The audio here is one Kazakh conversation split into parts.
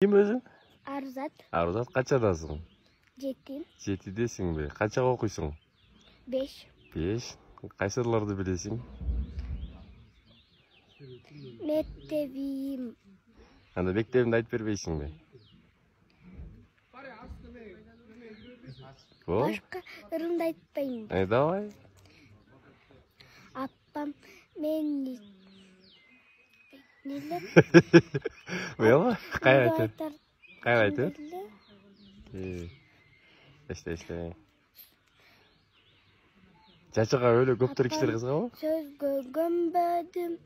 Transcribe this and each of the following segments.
Kim özün? Aruzat. Aruzat kaçadasın? 7. 7'desin be. Kaçaga okuysun? 5. 5. Kaysirilerde bilesin? Mektebim. Anda bektebimde ayıp verбейсиң be. Başka ırımda aytпайм. Давай. Апам мен нелер? Uyama. Kay aytı. Айтар. Kay aytı. İşte. Çaçaga öyle көптөр кишилер кызыгабы? Söz gömbödüm.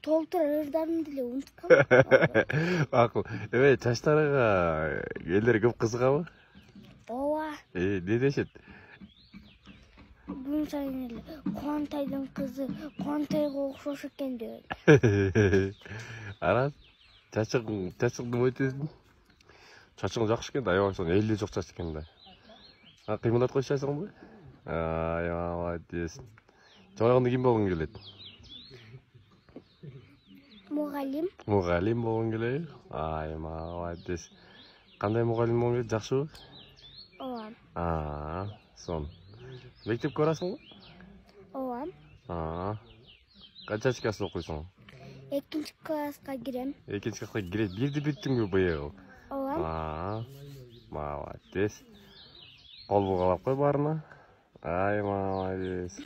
Толтур ырдарын деле унуткам. Акыл. Evet, çaçтарга элдер көп кызыгабы? Ооба. Ne дешет? Бун сайын эле Кубантайдын кызы Кубантайга окшош экен деп. Арат. Чачыгың өтөсүң. Чачыгың жакшы экен да, аябай эле жок чач экен да. Кыймылдап койсойсуңбу? Молодец. Чоңойгондо ким болгуң келет? Мугалим. Мугалим болгуң келеби? Молодец. Кандай мугалим болгуң келет? Жакшыбы? Ооба. Сон. Мектепке барасыңбы? Ооба. Канчанчы класста окуйсуң? 2 класска кирем. 2 класска кирет. Бирди бүттүңбү быйыл? Ооба. Молодец. Кол бугалап кой баарына. Молодец.